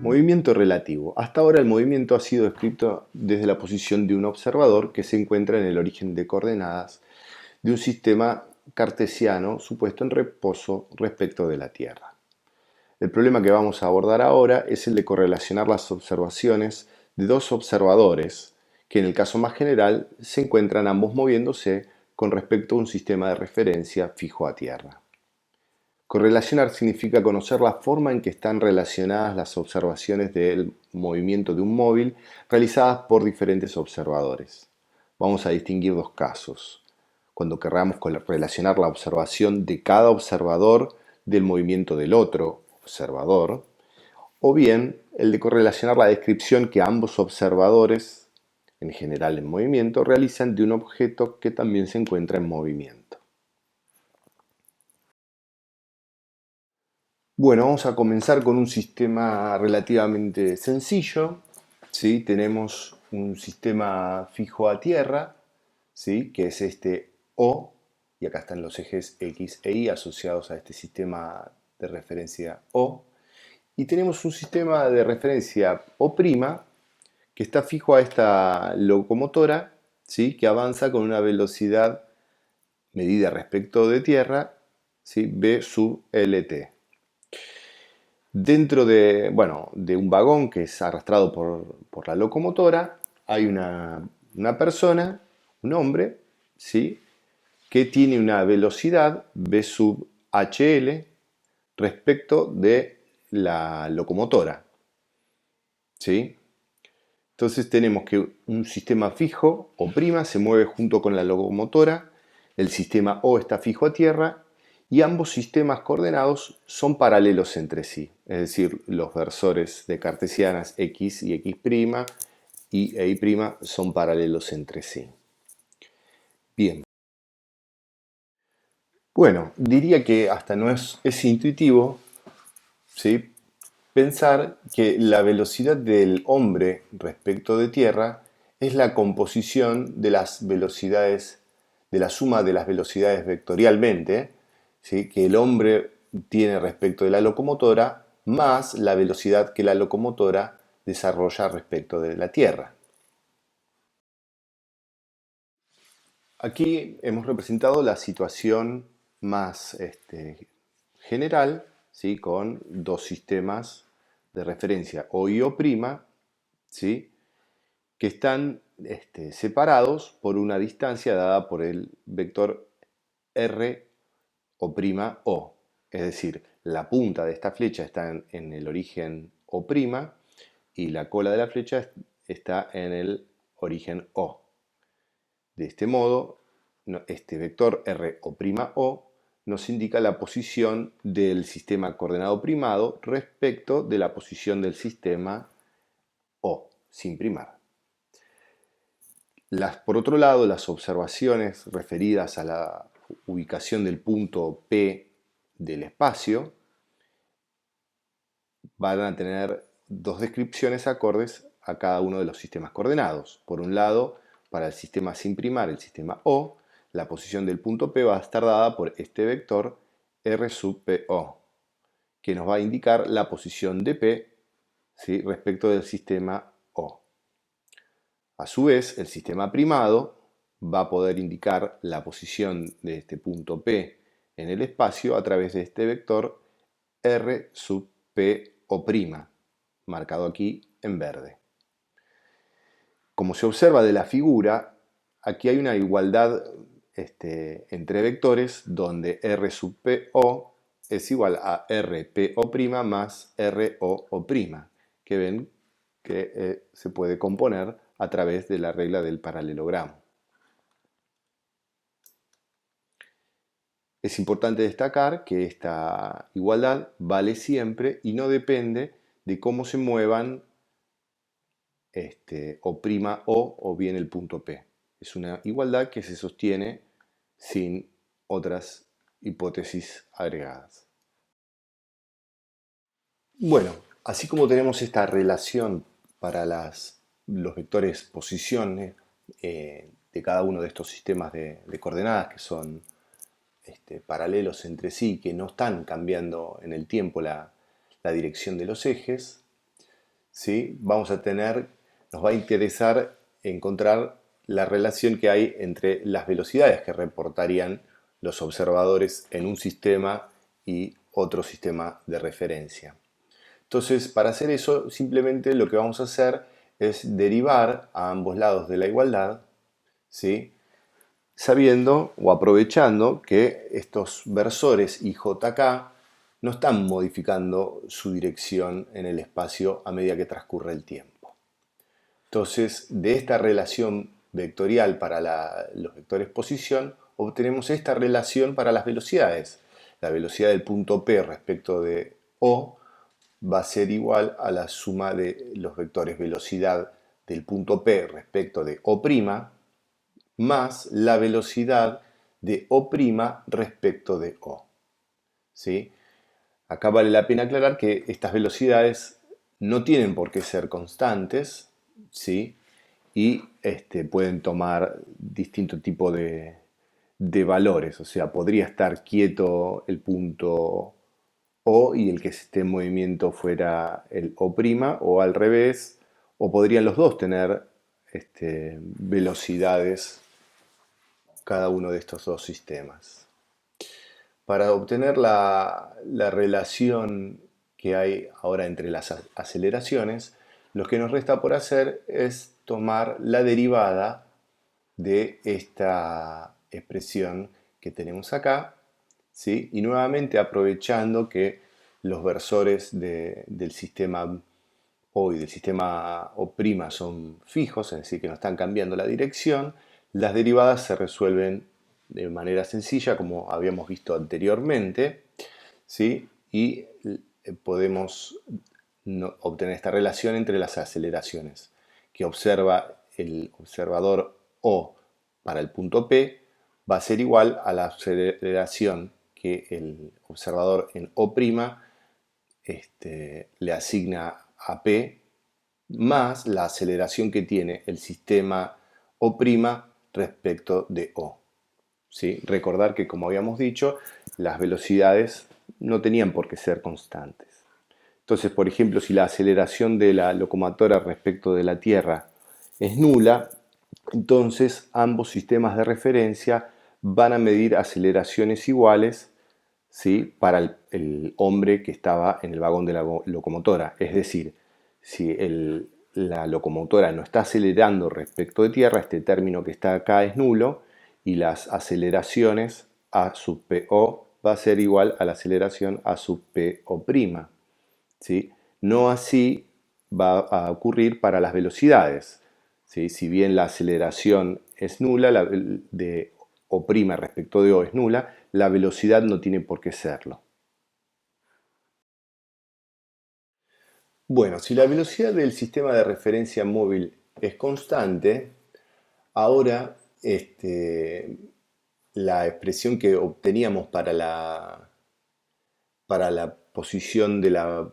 Movimiento relativo. Hasta ahora el movimiento ha sido descrito desde la posición de un observador que se encuentra en el origen de coordenadas de un sistema cartesiano supuesto en reposo respecto de la Tierra. El problema que vamos a abordar ahora es el de correlacionar las observaciones de dos observadores, que en el caso más general se encuentran ambos moviéndose con respecto a un sistema de referencia fijo a Tierra. Correlacionar significa conocer la forma en que están relacionadas las observaciones del movimiento de un móvil realizadas por diferentes observadores. Vamos a distinguir dos casos. Cuando querramos relacionar la observación de cada observador del movimiento del otro observador, o bien el de correlacionar la descripción que ambos observadores, en general en movimiento, realizan de un objeto que también se encuentra en movimiento. Bueno, vamos a comenzar con un sistema relativamente sencillo. ¿Sí? Tenemos un sistema fijo a tierra, ¿sí? Que es este O, y acá están los ejes X e Y asociados a este sistema de referencia O. Y tenemos un sistema de referencia O', que está fijo a esta locomotora, ¿sí? Que avanza con una velocidad medida respecto de tierra, ¿sí? V sub LT. Dentro de un vagón que es arrastrado por la locomotora, hay una persona, un hombre, ¿sí? Que tiene una velocidad V sub HL respecto de la locomotora, ¿sí? Entonces tenemos que un sistema fijo, O', se mueve junto con la locomotora, el sistema O está fijo a tierra, y ambos sistemas coordenados son paralelos entre sí, es decir, los versores de cartesianas X y X' y E' son paralelos entre sí. Bien. Bueno, diría que hasta no es intuitivo, ¿sí? Pensar que la velocidad del hombre respecto de tierra es la composición de las velocidades, de la suma de las velocidades vectorialmente, ¿sí? Que el hombre tiene respecto de la locomotora, más la velocidad que la locomotora desarrolla respecto de la Tierra. Aquí hemos representado la situación más general, ¿sí? Con dos sistemas de referencia, O y O', ¿sí? Que están separados por una distancia dada por el vector R o', es decir, la punta de esta flecha está en el origen O' y la cola de la flecha está en el origen O. De este modo, este vector R o' nos indica la posición del sistema coordenado primado respecto de la posición del sistema O, sin primar. Por otro lado, las observaciones referidas a la ubicación del punto P del espacio van a tener dos descripciones acordes a cada uno de los sistemas coordenados. Por un lado, para el sistema sin primar, el sistema O, la posición del punto P va a estar dada por este vector R sub PO, que nos va a indicar la posición de P, ¿sí? Respecto del sistema O. A su vez, el sistema primado va a poder indicar la posición de este punto P en el espacio a través de este vector R sub PO', marcado aquí en verde. Como se observa de la figura, aquí hay una igualdad entre vectores donde R sub PO es igual a RPO' más RO'O', que ven que se puede componer a través de la regla del paralelogramo. Es importante destacar que esta igualdad vale siempre y no depende de cómo se muevan O' o bien el punto P. Es una igualdad que se sostiene sin otras hipótesis agregadas. Bueno, así como tenemos esta relación para los vectores posiciones de cada uno de estos sistemas de coordenadas que son paralelos entre sí, que no están cambiando en el tiempo la dirección de los ejes, ¿sí? Nos va a interesar encontrar la relación que hay entre las velocidades que reportarían los observadores en un sistema y otro sistema de referencia. Entonces, para hacer eso, simplemente lo que vamos a hacer es derivar a ambos lados de la igualdad, ¿sí? Sabiendo o aprovechando que estos versores IJK no están modificando su dirección en el espacio a medida que transcurre el tiempo. Entonces, de esta relación vectorial para los vectores posición, obtenemos esta relación para las velocidades. La velocidad del punto P respecto de O va a ser igual a la suma de los vectores velocidad del punto P respecto de O' más la velocidad de O' respecto de O. ¿Sí? Acá vale la pena aclarar que estas velocidades no tienen por qué ser constantes, ¿sí? Y pueden tomar distinto tipo de valores. O sea, podría estar quieto el punto O y el que esté en movimiento fuera el O', o al revés, o podrían los dos tener velocidades cada uno de estos dos sistemas. Para obtener la relación que hay ahora entre las aceleraciones, lo que nos resta por hacer es tomar la derivada de esta expresión que tenemos acá, ¿sí? Y nuevamente aprovechando que los versores del sistema O y del sistema O' son fijos, es decir, que no están cambiando la dirección, las derivadas se resuelven de manera sencilla, como habíamos visto anteriormente, ¿sí? Y podemos obtener esta relación entre las aceleraciones que observa el observador O para el punto P va a ser igual a la aceleración que el observador en O' le asigna a P más la aceleración que tiene el sistema O' respecto de O. ¿Sí? Recordar que, como habíamos dicho, las velocidades no tenían por qué ser constantes. Entonces, por ejemplo, si la aceleración de la locomotora respecto de la Tierra es nula, entonces ambos sistemas de referencia van a medir aceleraciones iguales, ¿sí? Para el hombre que estaba en el vagón de la locomotora. Es decir, si la locomotora no está acelerando respecto de tierra, este término que está acá es nulo y las aceleraciones A sub PO va a ser igual a la aceleración A sub PO'. ¿Sí? No así va a ocurrir para las velocidades. ¿Sí? Si bien la aceleración es nula, de O' respecto de O es nula, la velocidad no tiene por qué serlo. Bueno, si la velocidad del sistema de referencia móvil es constante, ahora la expresión que obteníamos para la posición de la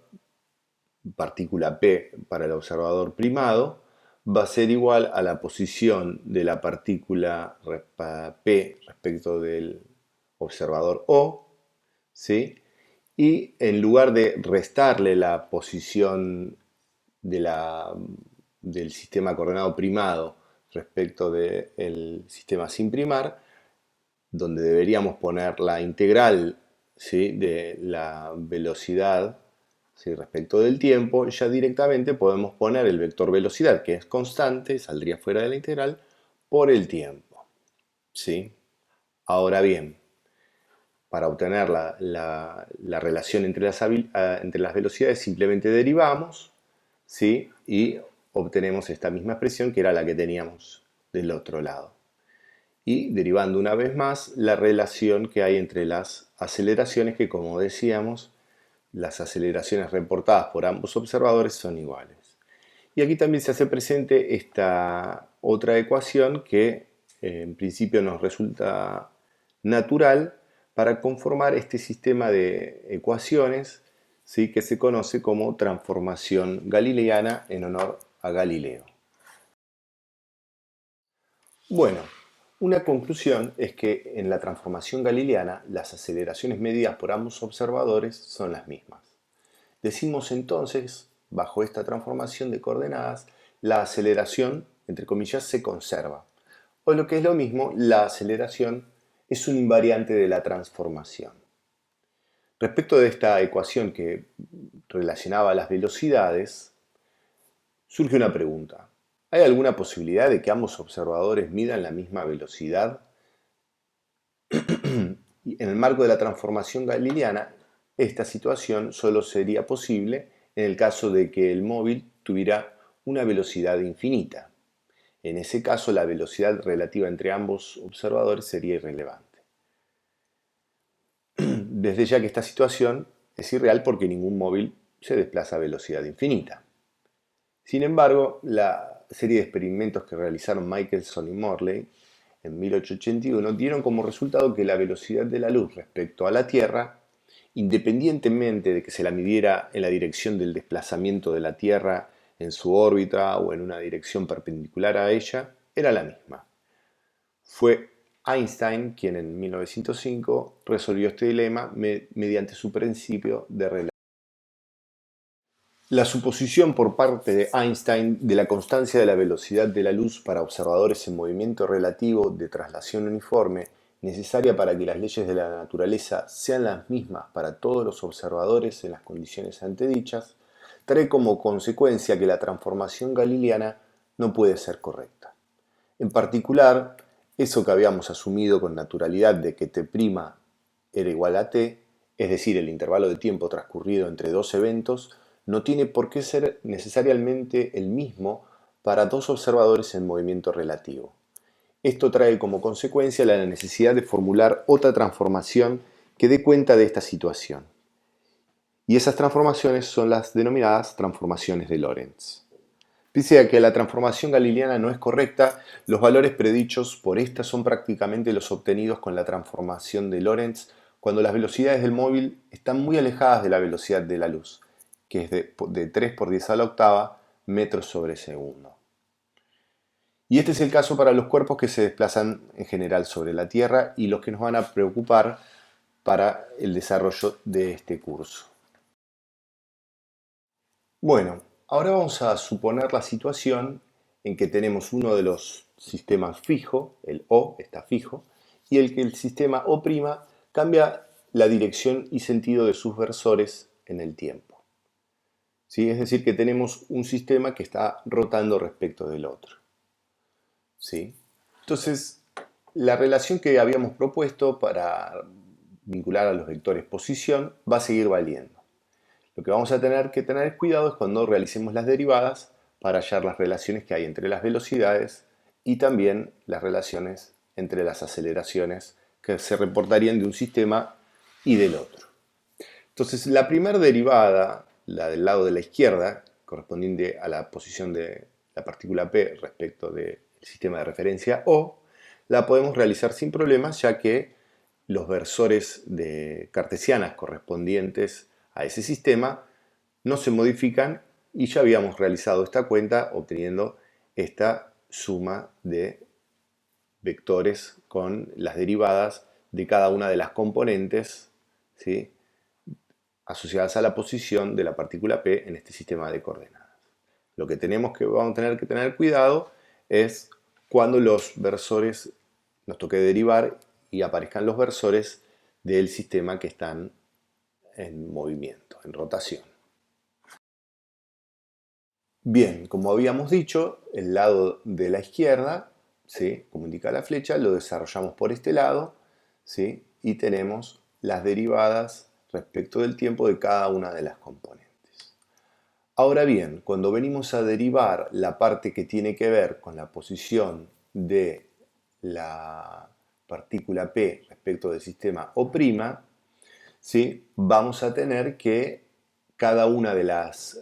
partícula P para el observador primado va a ser igual a la posición de la partícula P respecto del observador O, ¿sí? Y en lugar de restarle la posición del sistema coordenado primado respecto del sistema sin primar, donde deberíamos poner la integral, ¿sí? De la velocidad, ¿sí? Respecto del tiempo, ya directamente podemos poner el vector velocidad, que es constante, saldría fuera de la integral, por el tiempo. ¿Sí? Ahora bien, para obtener la relación entre las velocidades simplemente derivamos, ¿sí? Y obtenemos esta misma expresión que era la que teníamos del otro lado. Y derivando una vez más la relación que hay entre las aceleraciones, que como decíamos, las aceleraciones reportadas por ambos observadores son iguales. Y aquí también se hace presente esta otra ecuación que en principio nos resulta natural para conformar este sistema de ecuaciones, ¿sí? Que se conoce como transformación galileana en honor a Galileo. Bueno, una conclusión es que en la transformación galileana las aceleraciones medidas por ambos observadores son las mismas. Decimos entonces bajo esta transformación de coordenadas, la aceleración, entre comillas, se conserva. O lo que es lo mismo, la aceleración es un invariante de la transformación. Respecto de esta ecuación que relacionaba las velocidades, surge una pregunta. ¿Hay alguna posibilidad de que ambos observadores midan la misma velocidad? Y en el marco de la transformación galileana, esta situación solo sería posible en el caso de que el móvil tuviera una velocidad infinita. En ese caso, la velocidad relativa entre ambos observadores sería irrelevante. Desde ya que esta situación es irreal porque ningún móvil se desplaza a velocidad infinita. Sin embargo, la serie de experimentos que realizaron Michelson y Morley en 1881 dieron como resultado que la velocidad de la luz respecto a la Tierra, independientemente de que se la midiera en la dirección del desplazamiento de la Tierra en su órbita o en una dirección perpendicular a ella, era la misma. Fue Einstein quien en 1905 resolvió este dilema mediante su principio de relatividad. La suposición por parte de Einstein de la constancia de la velocidad de la luz para observadores en movimiento relativo de traslación uniforme, necesaria para que las leyes de la naturaleza sean las mismas para todos los observadores en las condiciones antedichas, trae como consecuencia que la transformación galileana no puede ser correcta. En particular, eso que habíamos asumido con naturalidad de que t' era igual a t, es decir, el intervalo de tiempo transcurrido entre dos eventos, no tiene por qué ser necesariamente el mismo para dos observadores en movimiento relativo. Esto trae como consecuencia la necesidad de formular otra transformación que dé cuenta de esta situación. Y esas transformaciones son las denominadas transformaciones de Lorentz. Pese a que la transformación galileana no es correcta, los valores predichos por esta son prácticamente los obtenidos con la transformación de Lorentz cuando las velocidades del móvil están muy alejadas de la velocidad de la luz, que es de 3 por 10 a la octava metros sobre segundo. Y este es el caso para los cuerpos que se desplazan en general sobre la Tierra y los que nos van a preocupar para el desarrollo de este curso. Bueno, ahora vamos a suponer la situación en que tenemos uno de los sistemas fijo, el O está fijo, y el sistema O' cambia la dirección y sentido de sus versores en el tiempo. ¿Sí? Es decir, que tenemos un sistema que está rotando respecto del otro. ¿Sí? Entonces, la relación que habíamos propuesto para vincular a los vectores posición va a seguir valiendo. Lo que vamos a tener que tener cuidado es cuando realicemos las derivadas para hallar las relaciones que hay entre las velocidades y también las relaciones entre las aceleraciones que se reportarían de un sistema y del otro. Entonces, la primera derivada, la del lado de la izquierda, correspondiente a la posición de la partícula P respecto del sistema de referencia O, la podemos realizar sin problemas, ya que los versores de cartesianas correspondientes a ese sistema no se modifican y ya habíamos realizado esta cuenta obteniendo esta suma de vectores con las derivadas de cada una de las componentes, ¿sí?, asociadas a la posición de la partícula P en este sistema de coordenadas. Lo que vamos a tener que tener cuidado es cuando los versores nos toque derivar y aparezcan los versores del sistema que están en movimiento, en rotación. Bien, como habíamos dicho, el lado de la izquierda, ¿sí?, como indica la flecha, lo desarrollamos por este lado, ¿sí?, y tenemos las derivadas respecto del tiempo de cada una de las componentes. Ahora bien, cuando venimos a derivar la parte que tiene que ver con la posición de la partícula P respecto del sistema O', ¿sí?, vamos a tener que cada una de las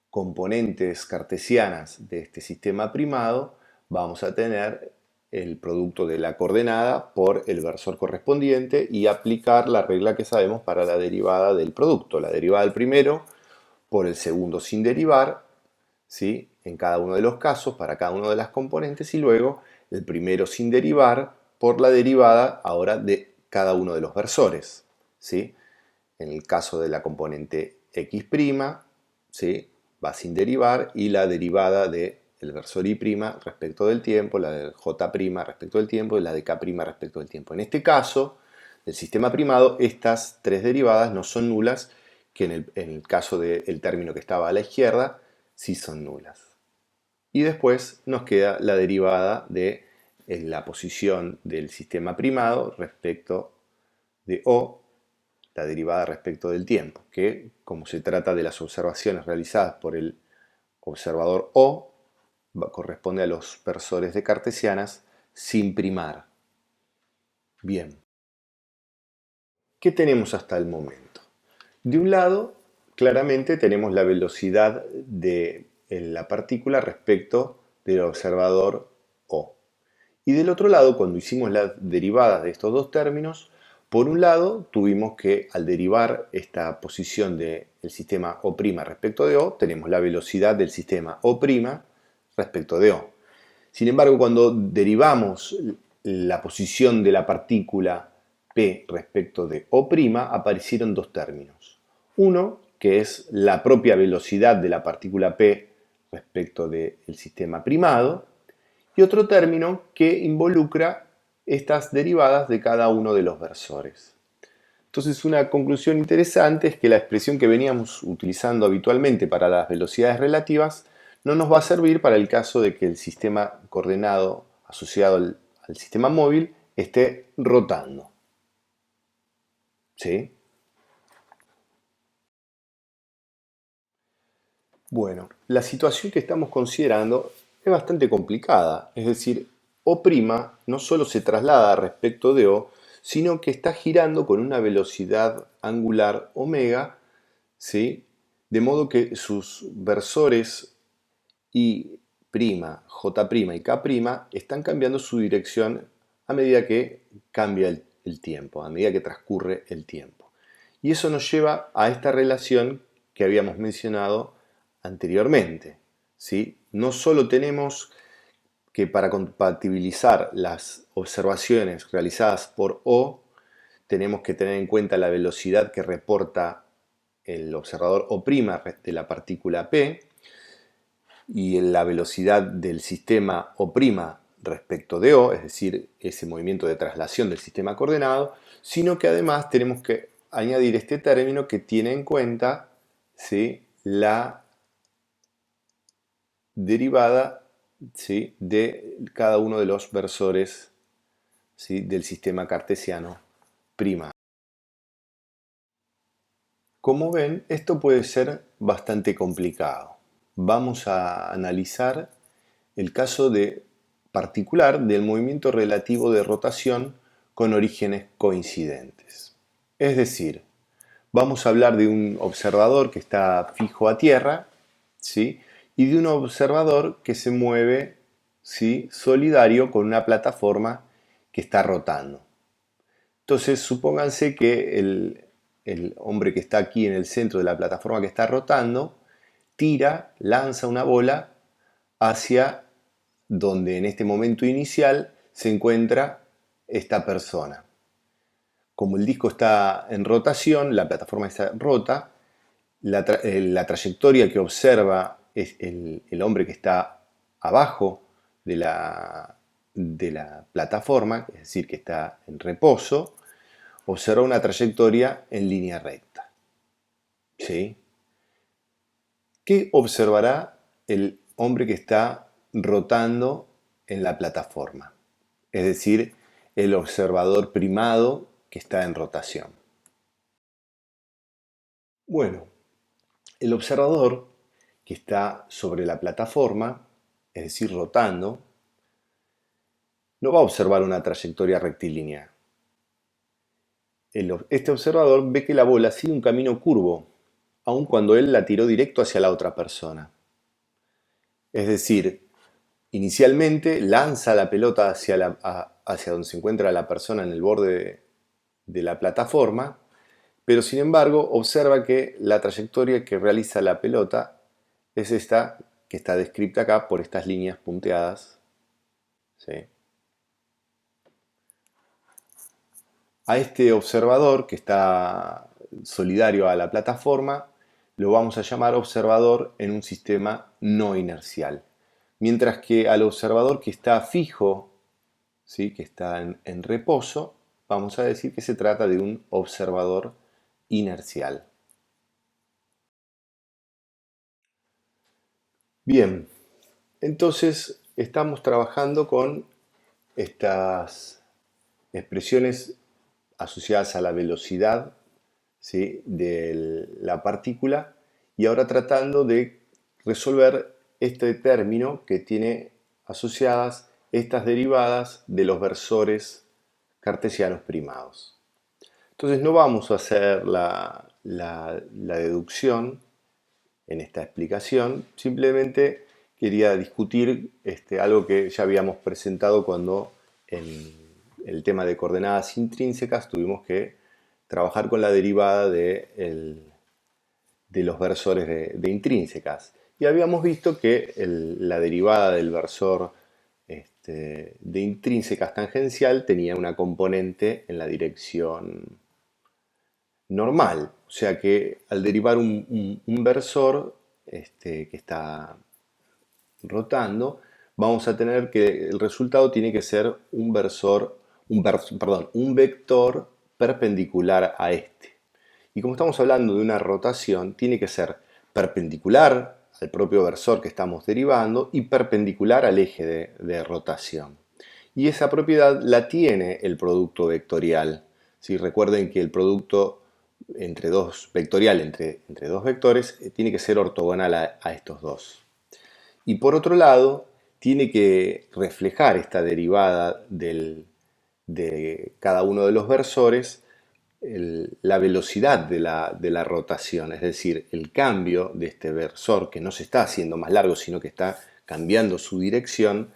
componentes cartesianas de este sistema primado, vamos a tener el producto de la coordenada por el versor correspondiente y aplicar la regla que sabemos para la derivada del producto. La derivada del primero por el segundo sin derivar, ¿sí?, en cada uno de los casos, para cada una de las componentes, y luego el primero sin derivar por la derivada ahora de cada uno de los versores, ¿sí?, en el caso de la componente x', ¿sí? Va sin derivar, y la derivada del versor y' respecto del tiempo, la del j' respecto del tiempo y la de k' respecto del tiempo. En este caso, del sistema primado, estas tres derivadas no son nulas, que en el caso del término que estaba a la izquierda, sí son nulas. Y después nos queda la derivada de la posición del sistema primado respecto de O, la derivada respecto del tiempo, que como se trata de las observaciones realizadas por el observador O, corresponde a los versores de cartesianas sin primar. Bien, ¿qué tenemos hasta el momento? De un lado, claramente tenemos la velocidad de la partícula respecto del observador O. Y del otro lado, cuando hicimos las derivadas de estos dos términos, por un lado tuvimos que, al derivar esta posición del sistema O' respecto de O, tenemos la velocidad del sistema O' respecto de O. Sin embargo, cuando derivamos la posición de la partícula P respecto de O', aparecieron dos términos. Uno, que es la propia velocidad de la partícula P respecto del sistema primado, y otro término que involucra estas derivadas de cada uno de los versores. Entonces, una conclusión interesante es que la expresión que veníamos utilizando habitualmente para las velocidades relativas no nos va a servir para el caso de que el sistema coordenado asociado al sistema móvil esté rotando. ¿Sí? Bueno, la situación que estamos considerando es bastante complicada, es decir, O' no solo se traslada respecto de O, sino que está girando con una velocidad angular omega, ¿sí? De modo que sus versores I', J' y K' están cambiando su dirección a medida que cambia el tiempo, a medida que transcurre el tiempo. Y eso nos lleva a esta relación que habíamos mencionado anteriormente, ¿sí? No solo tenemos que, para compatibilizar las observaciones realizadas por O, tenemos que tener en cuenta la velocidad que reporta el observador O' de la partícula P y la velocidad del sistema O' respecto de O, es decir, ese movimiento de traslación del sistema coordenado, sino que además tenemos que añadir este término que tiene en cuenta, ¿sí?, la derivada, ¿sí?, de cada uno de los versores, ¿sí?, del sistema cartesiano prima. Como ven, esto puede ser bastante complicado. Vamos a analizar el caso particular del movimiento relativo de rotación con orígenes coincidentes. Es decir, vamos a hablar de un observador que está fijo a tierra, ¿sí?, y de un observador que se mueve, ¿sí?, solidario con una plataforma que está rotando. Entonces, supónganse que el hombre que está aquí en el centro de la plataforma que está rotando lanza una bola hacia donde en este momento inicial se encuentra esta persona. Como el disco está en rotación, la plataforma está rota, la trayectoria que observa es el hombre que está abajo de la plataforma, es decir, que está en reposo, observa una trayectoria en línea recta. ¿Sí? ¿Qué observará el hombre que está rotando en la plataforma? Es decir, el observador primado que está en rotación. Bueno, el observador que está sobre la plataforma, es decir, rotando, no va a observar una trayectoria rectilínea. Este observador ve que la bola sigue un camino curvo, aun cuando él la tiró directo hacia la otra persona. Es decir, inicialmente lanza la pelota hacia donde se encuentra la persona en el borde de la plataforma, pero sin embargo observa que la trayectoria que realiza la pelota es esta que está descrita acá por estas líneas punteadas. ¿Sí? A este observador que está solidario a la plataforma lo vamos a llamar observador en un sistema no inercial. Mientras que al observador que está fijo, ¿sí? Que está en reposo, vamos a decir que se trata de un observador inercial. Bien, entonces estamos trabajando con estas expresiones asociadas a la velocidad, ¿sí? De la partícula, y ahora tratando de resolver este término que tiene asociadas estas derivadas de los versores cartesianos primados. Entonces no vamos a hacer la deducción en esta explicación, simplemente quería discutir algo que ya habíamos presentado cuando en el tema de coordenadas intrínsecas tuvimos que trabajar con la derivada de los versores de intrínsecas. Y habíamos visto que la derivada del versor de intrínsecas tangencial tenía una componente en la dirección normal. O sea que al derivar un versor que está rotando, vamos a tener que el resultado tiene que ser un vector perpendicular a este. Y como estamos hablando de una rotación, tiene que ser perpendicular al propio versor que estamos derivando y perpendicular al eje de rotación. Y esa propiedad la tiene el producto vectorial. ¿Sí? Recuerden que el producto vectorial entre dos vectores tiene que ser ortogonal a estos dos. Y por otro lado, tiene que reflejar esta derivada de cada uno de los versores la velocidad de la rotación, es decir, el cambio de este versor, que no se está haciendo más largo, sino que está cambiando su dirección,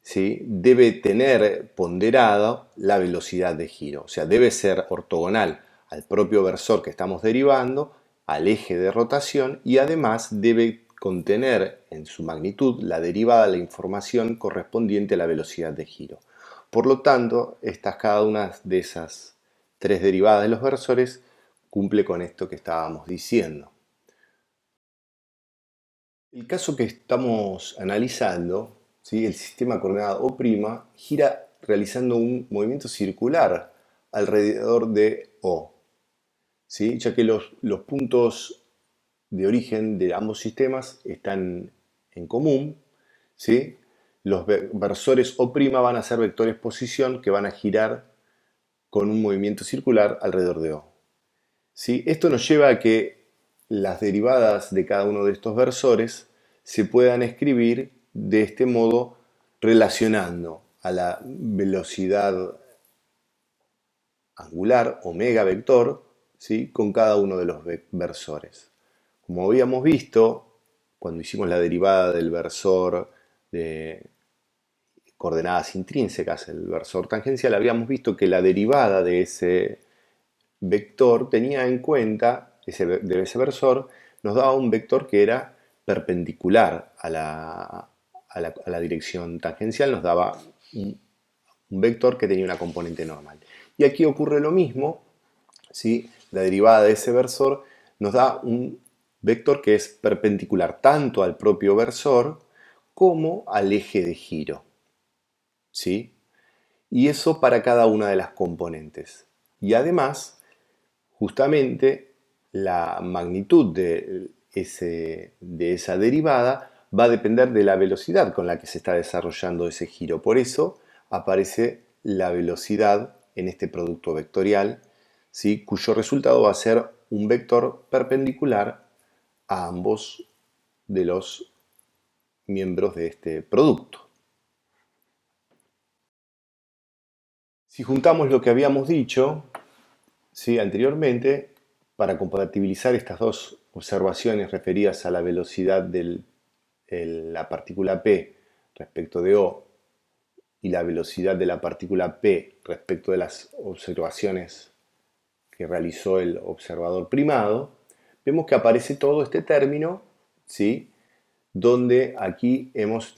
¿sí? Debe tener ponderada la velocidad de giro, o sea, debe ser ortogonal al propio versor que estamos derivando, al eje de rotación, y además debe contener en su magnitud la derivada de la información correspondiente a la velocidad de giro. Por lo tanto, cada una de esas tres derivadas de los versores cumple con esto que estábamos diciendo. El caso que estamos analizando, ¿sí? El sistema coordenado O' gira realizando un movimiento circular alrededor de O, ¿sí? Ya que los puntos de origen de ambos sistemas están en común, ¿sí? Los versores O' van a ser vectores posición que van a girar con un movimiento circular alrededor de O. ¿Sí? Esto nos lleva a que las derivadas de cada uno de estos versores se puedan escribir de este modo relacionando a la velocidad angular omega vector, ¿sí? Con cada uno de los versores. Como habíamos visto cuando hicimos la derivada del versor de coordenadas intrínsecas, el versor tangencial, habíamos visto que la derivada de ese vector tenía en cuenta, de ese versor, nos daba un vector que era perpendicular a la dirección tangencial, nos daba un vector que tenía una componente normal. Y aquí ocurre lo mismo, ¿sí? La derivada de ese versor nos da un vector que es perpendicular tanto al propio versor como al eje de giro, ¿sí? Y eso para cada una de las componentes. Y además, justamente la magnitud de esa derivada va a depender de la velocidad con la que se está desarrollando ese giro. Por eso aparece la velocidad en este producto vectorial, ¿sí? Cuyo resultado va a ser un vector perpendicular a ambos de los miembros de este producto. Si juntamos lo que habíamos dicho, ¿sí? Anteriormente, para compatibilizar estas dos observaciones referidas a la velocidad de la partícula P respecto de O y la velocidad de la partícula P respecto de las observaciones que realizó el observador primado, vemos que aparece todo este término, ¿sí? Donde aquí hemos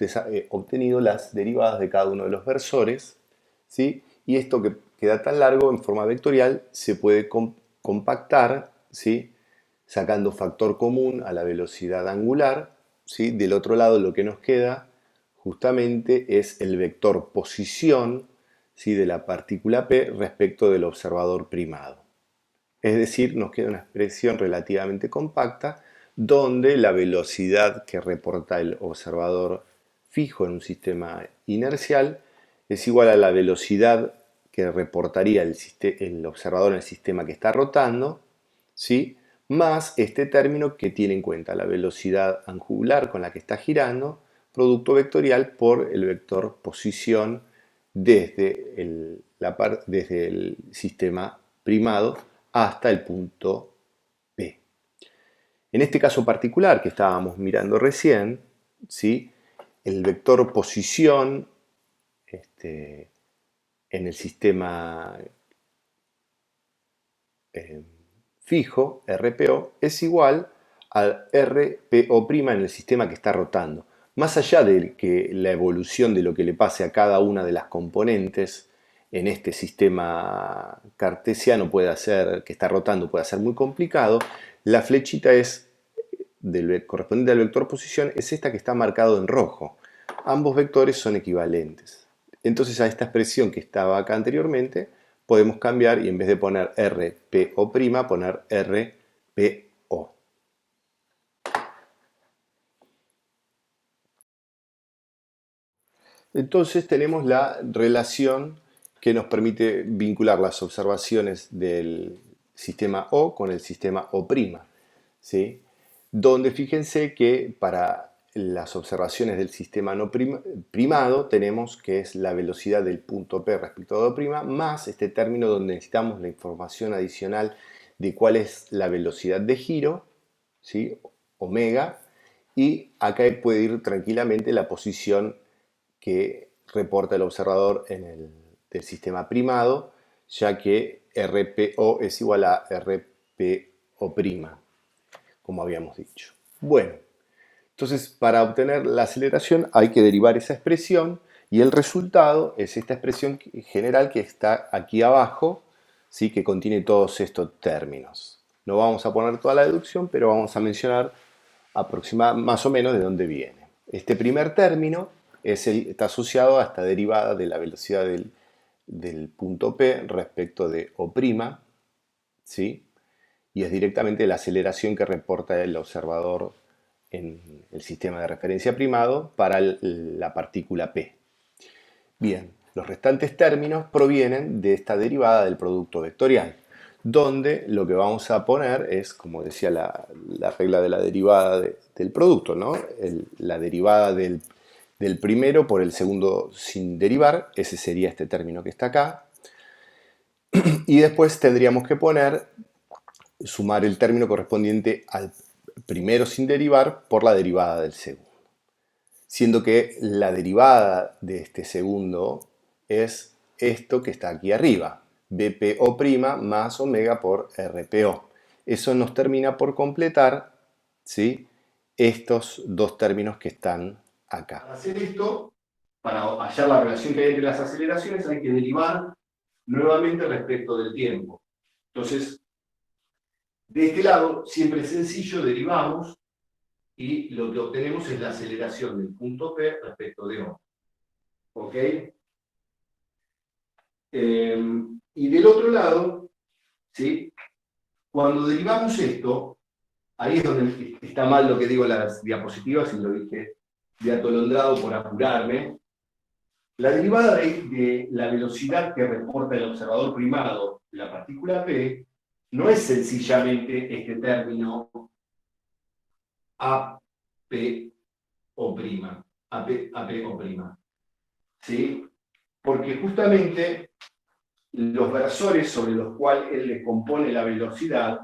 obtenido las derivadas de cada uno de los versores, ¿sí? Y esto que queda tan largo en forma vectorial se puede compactar, ¿sí? sacando factor común a la velocidad angular, ¿sí? Del otro lado lo que nos queda justamente es el vector posición, ¿sí? De la partícula P respecto del observador primado. Es decir, nos queda una expresión relativamente compacta donde la velocidad que reporta el observador fijo en un sistema inercial es igual a la velocidad que reportaría el observador en el sistema que está rotando, ¿sí? Más este término que tiene en cuenta la velocidad angular con la que está girando, producto vectorial por el vector posición desde el sistema primado hasta el punto P. En este caso particular que estábamos mirando recién, ¿sí? El vector posición en el sistema fijo, RPO, es igual al RPO' en el sistema que está rotando. Más allá de que la evolución de lo que le pase a cada una de las componentes en este sistema cartesiano que está rotando puede ser muy complicado, la flechita correspondiente al vector posición es esta que está marcado en rojo. Ambos vectores son equivalentes. Entonces a esta expresión que estaba acá anteriormente podemos cambiar y en vez de poner RPO', poner RPO. Entonces tenemos la relación que nos permite vincular las observaciones del sistema O con el sistema O', ¿sí? Donde fíjense que para las observaciones del sistema no primado tenemos que es la velocidad del punto P respecto a O' más este término donde necesitamos la información adicional de cuál es la velocidad de giro, ¿sí? Omega, y acá puede ir tranquilamente la posición que reporta el observador del sistema primado, ya que RPO es igual a RPO', como habíamos dicho. Bueno, entonces para obtener la aceleración hay que derivar esa expresión y el resultado es esta expresión general que está aquí abajo, ¿sí? Que contiene todos estos términos. No vamos a poner toda la deducción, pero vamos a mencionar más o menos de dónde viene. Este primer término está asociado a esta derivada de la velocidad del punto P respecto de O', ¿sí? Y es directamente la aceleración que reporta el observador en el sistema de referencia primado para la partícula P. Bien, los restantes términos provienen de esta derivada del producto vectorial, donde lo que vamos a poner es, como decía la regla de la derivada del producto, ¿no? La derivada del primero por el segundo sin derivar, ese sería este término que está acá, y después tendríamos que sumar el término correspondiente al primero sin derivar por la derivada del segundo, siendo que la derivada de este segundo es esto que está aquí arriba, BPO' más omega por RPO. Eso nos termina por completar, ¿sí? Estos dos términos que están acá. Para hacer esto, para hallar la relación que hay entre las aceleraciones, hay que derivar nuevamente respecto del tiempo. Entonces, de este lado, siempre es sencillo, derivamos y lo que obtenemos es la aceleración del punto P respecto de O. ¿Ok? Y del otro lado, ¿sí? Cuando derivamos esto, ahí es donde está mal lo que digo en las diapositivas, y lo dije de atolondrado por apurarme. La derivada de la velocidad que reporta el observador primado, la partícula P, no es sencillamente este término AP o prima, AP o prima, ¿sí? Porque justamente los versores sobre los cuales él le compone la velocidad,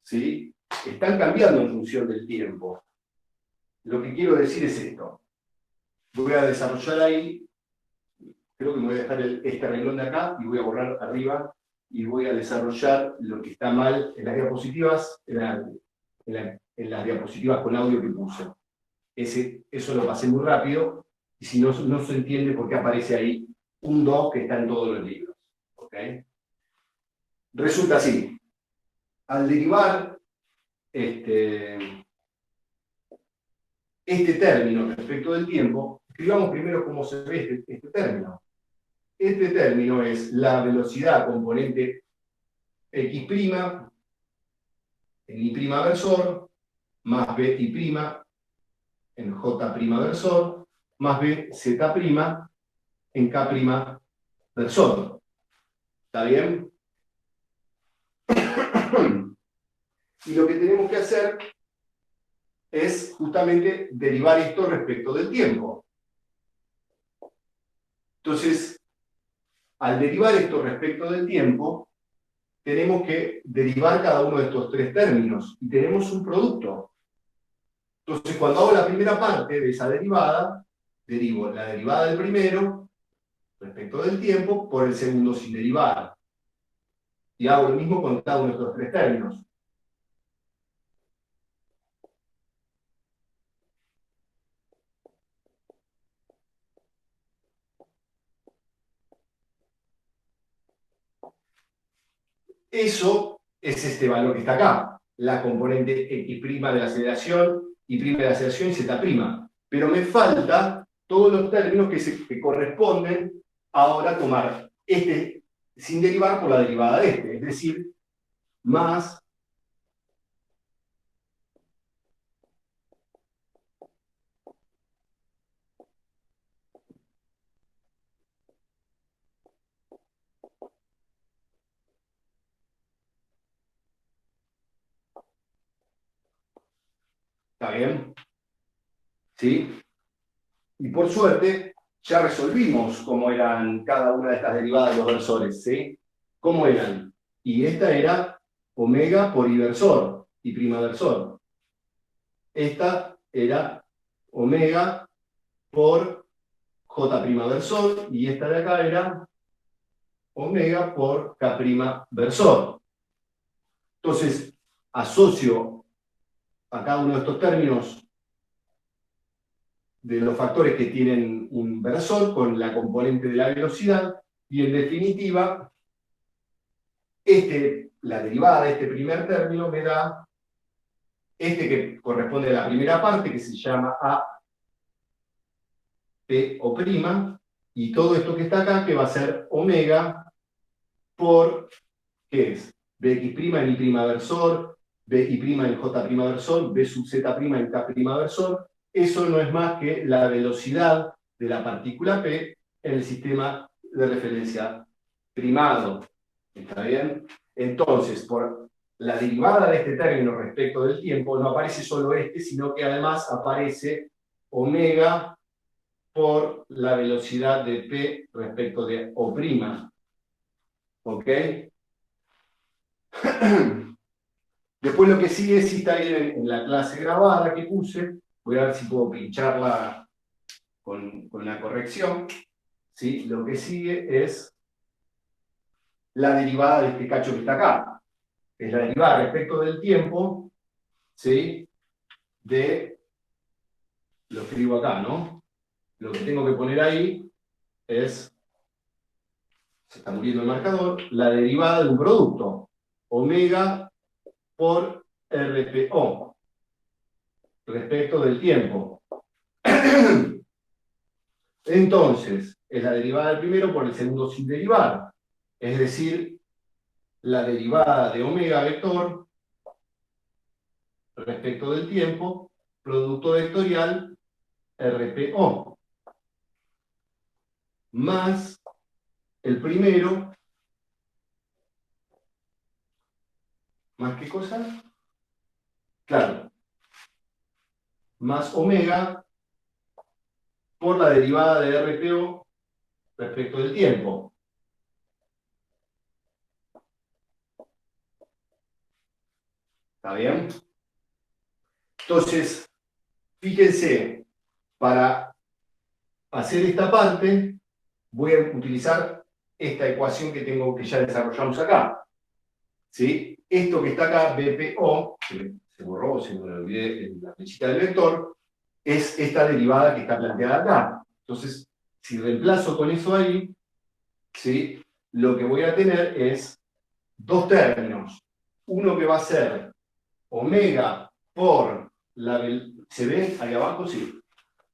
¿sí? Están cambiando en función del tiempo. Lo que quiero decir es esto. Voy a desarrollar ahí, creo que me voy a dejar este renglón de acá y voy a borrar arriba y voy a desarrollar lo que está mal en las diapositivas, en las diapositivas con audio que puse. Eso lo pasé muy rápido, y si no, no se entiende por qué aparece ahí un 2 que está en todos los libros. ¿Okay? Resulta así, al derivar este término respecto del tiempo, escribamos primero cómo se ve este término. Este término es la velocidad componente x' en y' versor, más bi' en j' versor, más bz' en k' versor. ¿Está bien? Y lo que tenemos que hacer es justamente derivar esto respecto del tiempo. Entonces, al derivar esto respecto del tiempo, tenemos que derivar cada uno de estos tres términos y tenemos un producto. Entonces, cuando hago la primera parte de esa derivada, derivo la derivada del primero respecto del tiempo por el segundo sin derivar. Y hago lo mismo con cada uno de estos tres términos. Eso es este valor que está acá, la componente x' de la aceleración, y' de la aceleración y z'. Pero me falta todos los términos que corresponden ahora a tomar este sin derivar por la derivada de este, es decir, más ¿está bien? ¿Sí? Y por suerte, ya resolvimos cómo eran cada una de estas derivadas de los versores, ¿sí? ¿Cómo eran? Y esta era omega por i versor, y prima versor. Esta era omega por j' versor, y esta de acá era omega por k' versor. Entonces, asocio a cada uno de estos términos de los factores que tienen un versor con la componente de la velocidad, y en definitiva, la derivada de este primer término me da este que corresponde a la primera parte, que se llama A, P o prima, y todo esto que está acá, que va a ser omega por, ¿qué es? Bx' en y' versor, Bi' en j' versor, B sub z' en k' versor. Eso no es más que la velocidad de la partícula P en el sistema de referencia primado. ¿Está bien? Entonces, por la derivada de este término respecto del tiempo, no aparece solo este, sino que además aparece omega por la velocidad de P respecto de O'. ¿Ok? Después lo que sigue, sí está ahí en la clase grabada que puse. Voy a ver si puedo pincharla con la corrección. ¿Sí? Lo que sigue es la derivada de este cacho que está acá. Es la derivada respecto del tiempo, ¿sí? Lo escribo acá, ¿no? Lo que tengo que poner ahí es, se está muriendo el marcador, la derivada de un producto. Omega por RPO, respecto del tiempo. Entonces, es la derivada del primero por el segundo sin derivar. Es decir, la derivada de omega vector respecto del tiempo, producto vectorial RPO, más el primero, ¿más qué cosa? Claro, más omega por la derivada de RPO respecto del tiempo. ¿Está bien? Entonces, fíjense, para hacer esta parte, voy a utilizar esta ecuación que ya desarrollamos acá. ¿Sí? Esto que está acá, BPO, que se borró, se me olvidé en la flechita del vector, es esta derivada que está planteada acá. Entonces, si reemplazo con eso ahí, ¿sí? Lo que voy a tener es dos términos. Uno que va a ser omega por la velocidad, ¿se ve ahí abajo? Sí.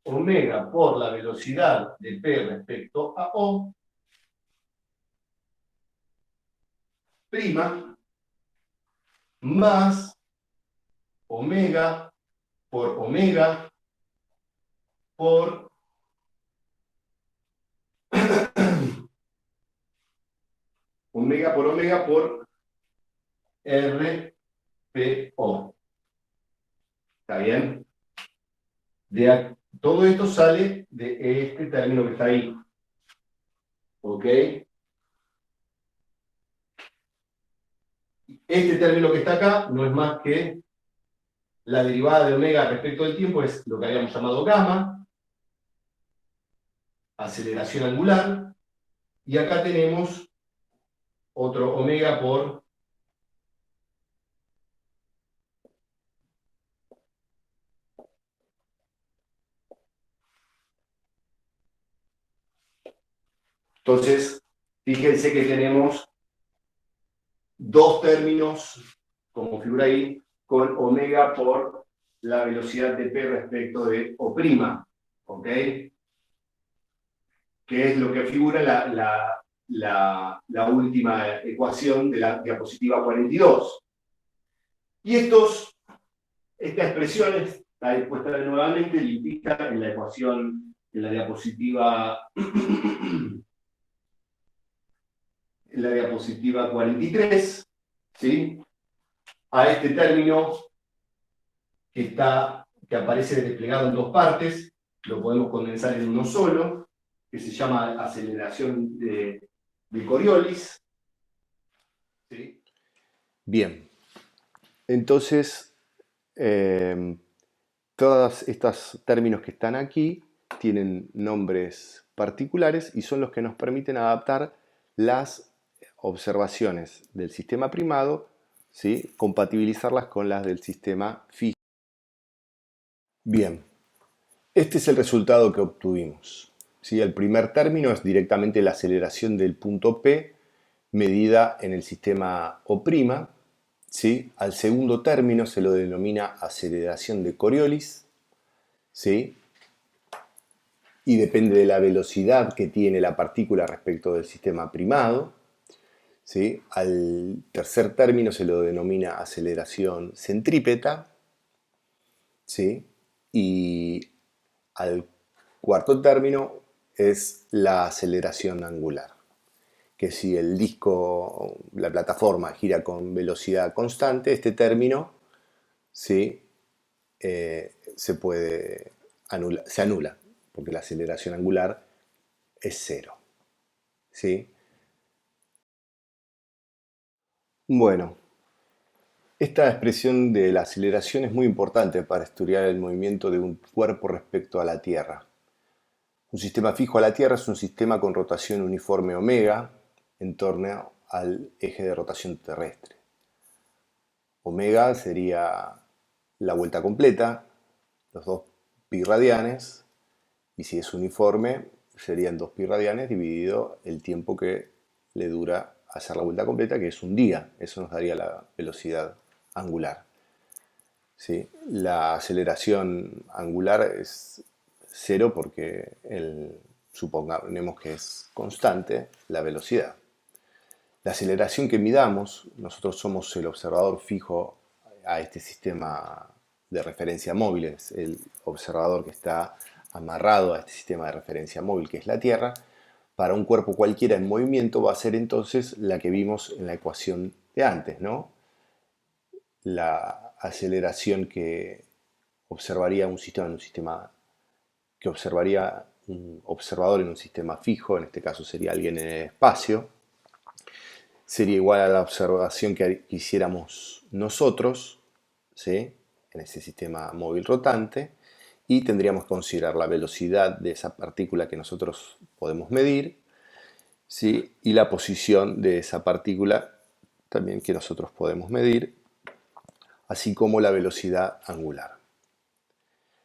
Omega por la velocidad de P respecto a O, prima, más omega por omega por omega por RPO. ¿Está bien? Todo esto sale de este término que está ahí. ¿Ok? Este término que está acá no es más que la derivada de omega respecto del tiempo, es lo que habíamos llamado gamma, aceleración angular, y acá tenemos otro omega por entonces, fíjense que tenemos dos términos, como figura ahí, con omega por la velocidad de P respecto de O', ¿ok? Que es lo que figura la última ecuación de la diapositiva 42. Y esta expresión está expuesta nuevamente, lipita en la ecuación, en la diapositiva, en la diapositiva 43, ¿sí? A este término que aparece desplegado en dos partes, lo podemos condensar en uno solo, que se llama aceleración de Coriolis. ¿Sí? Bien, entonces, todos estos términos que están aquí tienen nombres particulares y son los que nos permiten adaptar las observaciones del sistema primado, ¿sí? Compatibilizarlas con las del sistema fijo. Bien, este es el resultado que obtuvimos. ¿Sí? El primer término es directamente la aceleración del punto P medida en el sistema O'. ¿Sí? Al segundo término se lo denomina aceleración de Coriolis, ¿sí? Y depende de la velocidad que tiene la partícula respecto del sistema primado. ¿Sí? Al tercer término se lo denomina aceleración centrípeta, ¿sí? Y al cuarto término es la aceleración angular, que si el disco, la plataforma gira con velocidad constante, este término, ¿sí? Se anula, porque la aceleración angular es cero. ¿Sí? Bueno, esta expresión de la aceleración es muy importante para estudiar el movimiento de un cuerpo respecto a la Tierra. Un sistema fijo a la Tierra es un sistema con rotación uniforme omega en torno al eje de rotación terrestre. Omega sería la vuelta completa, los 2 pi radianes, y si es uniforme serían 2 pi radianes dividido el tiempo que le dura hacer la vuelta completa, que es un día. Eso nos daría la velocidad angular. ¿Sí? La aceleración angular es cero porque suponemos que es constante la velocidad. La aceleración que midamos, nosotros somos el observador fijo a este sistema de referencia móvil, es el observador que está amarrado a este sistema de referencia móvil que es la Tierra. Para un cuerpo cualquiera en movimiento va a ser entonces la que vimos en la ecuación de antes, ¿no? La aceleración que observaría un sistema que observaría un observador en un sistema fijo, en este caso sería alguien en el espacio, sería igual a la observación que hiciéramos nosotros, ¿sí? En ese sistema móvil rotante, y tendríamos que considerar la velocidad de esa partícula que nosotros podemos medir, ¿sí? Y la posición de esa partícula también que nosotros podemos medir, así como la velocidad angular.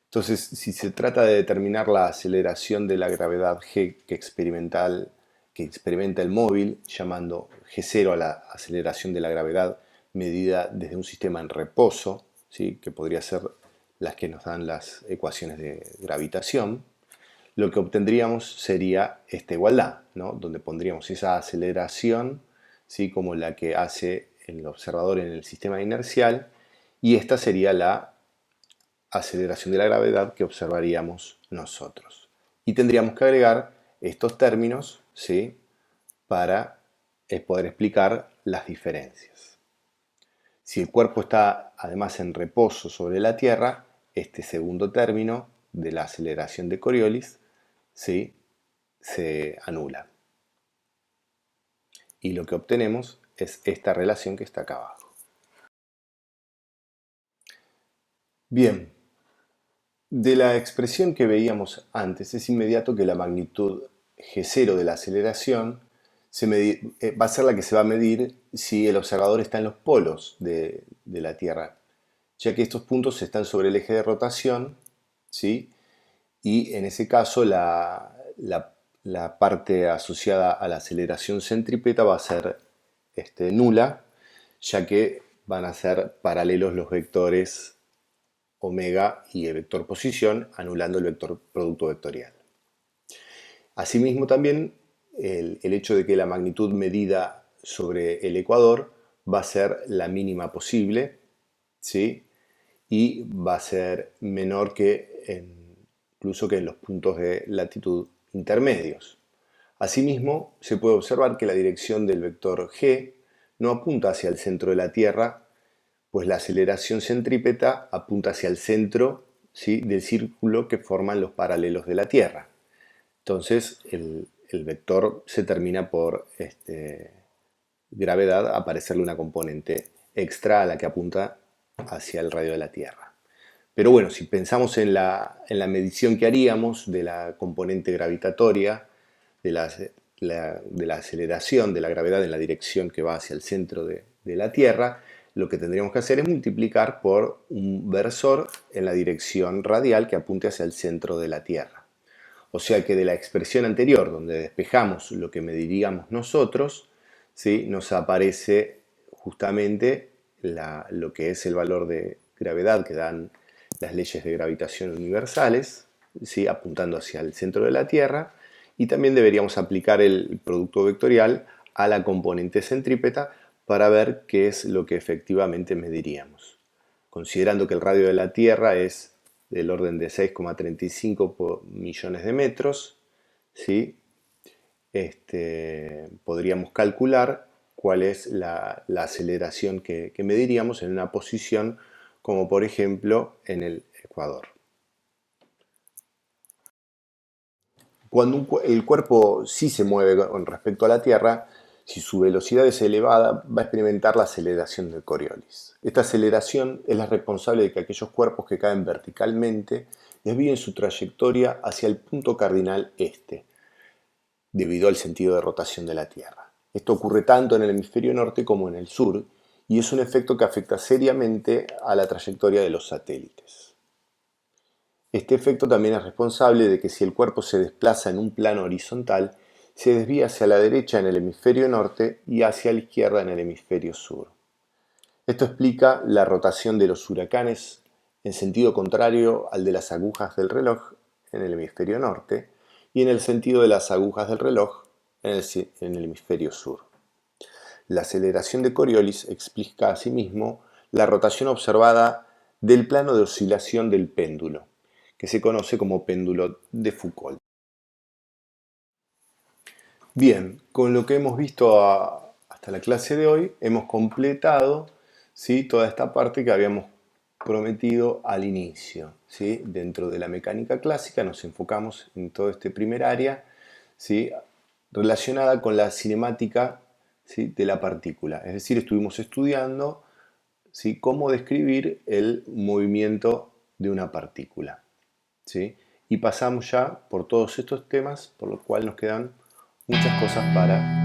Entonces, si se trata de determinar la aceleración de la gravedad G que experimenta el móvil, llamando G0 a la aceleración de la gravedad medida desde un sistema en reposo, ¿sí? Que podría ser las que nos dan las ecuaciones de gravitación, lo que obtendríamos sería esta igualdad, ¿no? Donde pondríamos esa aceleración, ¿sí? Como la que hace el observador en el sistema inercial, y esta sería la aceleración de la gravedad que observaríamos nosotros. Y tendríamos que agregar estos términos, ¿sí? Para poder explicar las diferencias. Si el cuerpo está además en reposo sobre la Tierra, este segundo término de la aceleración de Coriolis, ¿sí? Se anula. Y lo que obtenemos es esta relación que está acá abajo. Bien, de la expresión que veíamos antes es inmediato que la magnitud G0 de la aceleración va a ser la que se va a medir si el observador está en los polos de la Tierra, ya que estos puntos están sobre el eje de rotación, ¿sí? Y en ese caso la parte asociada a la aceleración centrípeta va a ser nula, ya que van a ser paralelos los vectores omega y el vector posición, anulando el vector producto vectorial. Asimismo también el hecho de que la magnitud medida sobre el ecuador va a ser la mínima posible, ¿sí? Y va a ser menor que incluso que en los puntos de latitud intermedios. Asimismo, se puede observar que la dirección del vector g no apunta hacia el centro de la Tierra, pues la aceleración centrípeta apunta hacia el centro, ¿sí? Del círculo que forman los paralelos de la Tierra. Entonces, el vector se termina por gravedad aparecerle una componente extra a la que apunta hacia el radio de la Tierra. Pero bueno, si pensamos en la medición que haríamos de la componente gravitatoria, de la aceleración de la gravedad en la dirección que va hacia el centro de la Tierra, lo que tendríamos que hacer es multiplicar por un versor en la dirección radial que apunte hacia el centro de la Tierra. O sea que de la expresión anterior, donde despejamos lo que mediríamos nosotros, ¿sí? Nos aparece justamente lo que es el valor de gravedad que dan las leyes de gravitación universales, ¿sí? Apuntando hacia el centro de la Tierra, y también deberíamos aplicar el producto vectorial a la componente centrípeta para ver qué es lo que efectivamente mediríamos. Considerando que el radio de la Tierra es del orden de 6,35 millones de metros, ¿sí? Podríamos calcular cuál es la aceleración que mediríamos en una posición como por ejemplo en el ecuador. Cuando el cuerpo sí se mueve con respecto a la Tierra, si su velocidad es elevada, va a experimentar la aceleración de Coriolis. Esta aceleración es la responsable de que aquellos cuerpos que caen verticalmente desvíen su trayectoria hacia el punto cardinal este, debido al sentido de rotación de la Tierra. Esto ocurre tanto en el hemisferio norte como en el sur, y es un efecto que afecta seriamente a la trayectoria de los satélites. Este efecto también es responsable de que si el cuerpo se desplaza en un plano horizontal, se desvía hacia la derecha en el hemisferio norte y hacia la izquierda en el hemisferio sur. Esto explica la rotación de los huracanes en sentido contrario al de las agujas del reloj en el hemisferio norte y en el sentido de las agujas del reloj en el hemisferio sur. La aceleración de Coriolis explica asimismo la rotación observada del plano de oscilación del péndulo, que se conoce como péndulo de Foucault. Bien, con lo que hemos visto hasta la clase de hoy, hemos completado, ¿sí? Toda esta parte que habíamos prometido al inicio, ¿sí? Dentro de la mecánica clásica nos enfocamos en todo este primer área, ¿sí? Relacionada con la cinemática, ¿sí? De la partícula. Es decir, estuvimos estudiando, ¿sí? Cómo describir el movimiento de una partícula, ¿sí? Y pasamos ya por todos estos temas, por lo cual nos quedan muchas cosas para